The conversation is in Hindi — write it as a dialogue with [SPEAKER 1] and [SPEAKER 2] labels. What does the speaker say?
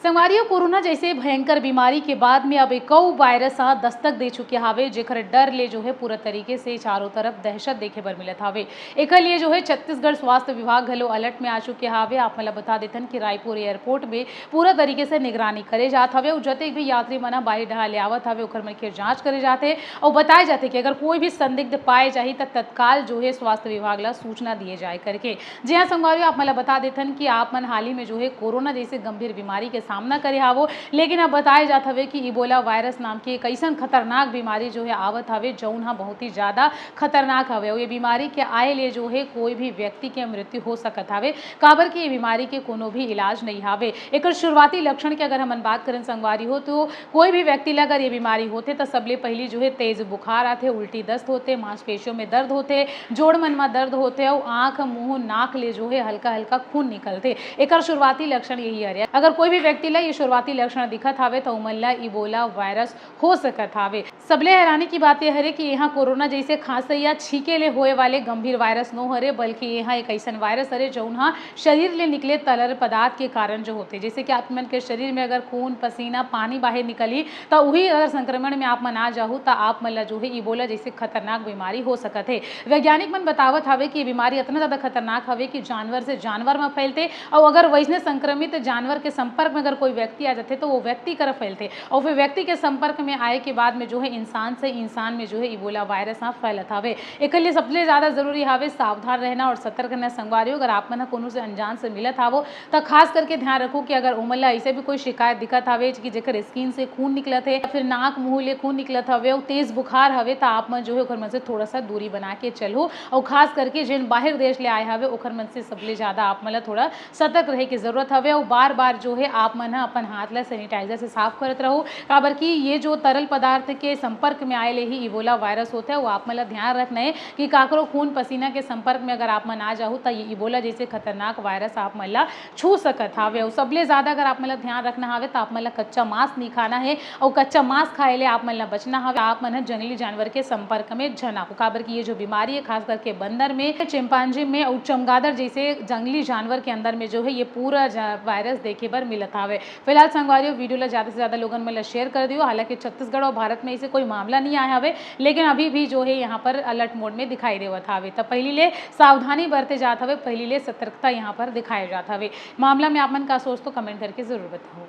[SPEAKER 1] संगवारियों कोरोना जैसे भयंकर बीमारी के बाद में अब एक वायरस दस्तक दे चुके हावे जेकर डर ले जो है पूरा तरीके से चारों तरफ दहशत देखे बर मिलत हावे। एक लिए जो है छत्तीसगढ़ स्वास्थ्य विभाग घलो अलर्ट में आ चुके हावे। आप मला बता देथन कि रायपुर एयरपोर्ट में पूरा तरीके से निगरानी करे जात हवे और जतेक भी यात्री मन बाहर डहा ले आवत हवे ओकर मन के जांच करे जाते और बताए जाते कि अगर कोई भी संदिग्ध पाए जाही तो तत्काल जो है स्वास्थ्य विभाग ला सूचना दिए जाए करके। जी हाँ संगवारियों, आप मला बता देथन कि आप मन हाल ही में जो है कोरोना जैसे गंभीर बीमारी के सामना करे हावो, लेकिन अब बताया जात हवे कि इबोला वायरस नाम की एक ऐसा खतरनाक बीमारी जो है आवत हवे जौन हा बहुत ही ज्यादा खतरनाक हवे और ये बीमारी के आए ले जो है कोई भी व्यक्ति के मृत्यु हो सकत हवे। काबर की ये बीमारी के कोनो भी इलाज नहीं हावे। एक शुरुआती लक्षण की अगर हम बात करें संगवारी हो तो कोई भी व्यक्ति ला अगर ये बीमारी होते तो सबले पहली जो है तेज बुखार आते, उल्टी दस्त होते, मांसपेशियों में दर्द होते, जोड़ मन में दर्द होते और आंख मुंह नाक ले जो है हल्का हल्का खून निकलते। एक शुरुआती लक्षण यही हरे। अगर कोई भी व्यक्ति ला ये शुरुआती लक्षण दिखत हावे तो उमन ला इबोला वायरस हो सकत हावे। सबले हैरानी की बात यह हरे कि यहाँ कोरोना जैसे खांसी या छींके ले होए वाले गंभीर वायरस नो हरे, बल्कि यहाँ एक ऐसा वायरस हरे जौन हा शरीर ले निकले तरल पदार्थ के कारण जो होते, जैसे कि आप मन के शरीर में अगर खून पसीना पानी बाहर निकली तो वही अगर संक्रमण में आप मन आ जाहू तो आप मन ला जो है इबोला जैसे खतरनाक बीमारी हो सकत है। वैज्ञानिक मन बतावत हवे कि बीमारी इतना ज्यादा खतरनाक हवे कि जानवर से जानवर में फैलते और अगर वैसने संक्रमित जानवर के संपर्क में अगर कोई व्यक्ति आ जाते तो वो व्यक्ति कर फैलते और फिर व्यक्ति के संपर्क में आए के बाद में जो है इंसान से इंसान में जो है इबोला वायरस फैलत हवे। एक लिए सबसे ज्यादा जरूरी हावे सावधान रहना और सतर्क रहना संगवारियों। अगर आप मन कोनो से अनजान से मिलत हावो तो खास करके ध्यान रखो कि अगर उमन ला ऐसे भी कोई शिकायत दिखत हावे कि जेकर स्किन से खून निकलत है, फिर नाक मुंह ले खून निकलत हवे और तेज बुखार हवे तो आप मन जो है ओकर मन से थोड़ा सा दूरी बना के चलो और खास करके जिन बाहर देश ले आए हवे ओकर मन से सबले ज्यादा आप मन ला थोड़ा सतर्क रहे की जरूरत हवे और बार बार जो है आप मन अपन हाथ ला सैनिटाइजर से साफ करत रहो। काबर की ये जो तरल पदार्थ के संपर्क में आए ले ही इबोला वायरस होता है वो आप मन ध्यान रखना है कि काकरो खून पसीना के संपर्क में अगर आप मन आ जाओ तो ये इबोला जैसे खतरनाक वायरस आप मन छू सकत हावे। और सबले ज्यादा अगर आप मन ध्यान रखना हावे तो आप मन कच्चा मांस नहीं खाना है और कच्चा मांस खाए ले आप मन बचना हावे। आप मन जंगली जानवर के संपर्क में जना हो, काबर की ये जो बीमारी है खास करके बंदर में, चिंपांजी में और चमगादड़ जैसे जंगली जानवर के अंदर में जो है ये पूरा वायरस देखे बर मिलत हावे। फिलहाल संगवारियों वीडियो ला ज्यादा से ज्यादा लोगन में शेयर कर दियो। हालांकि छत्तीसगढ़ और भारत में ऐसे कोई मामला नहीं आया हवे, लेकिन अभी भी जो है यहाँ पर अलर्ट मोड में दिखाई देवत हावे। तो पहली ले सावधानी बरते जात हवे, पहली ले सतर्कता यहाँ पर दिखाए जात हवे। मामला में आप मन का सोच तो कमेंट करके जरूर बताओ।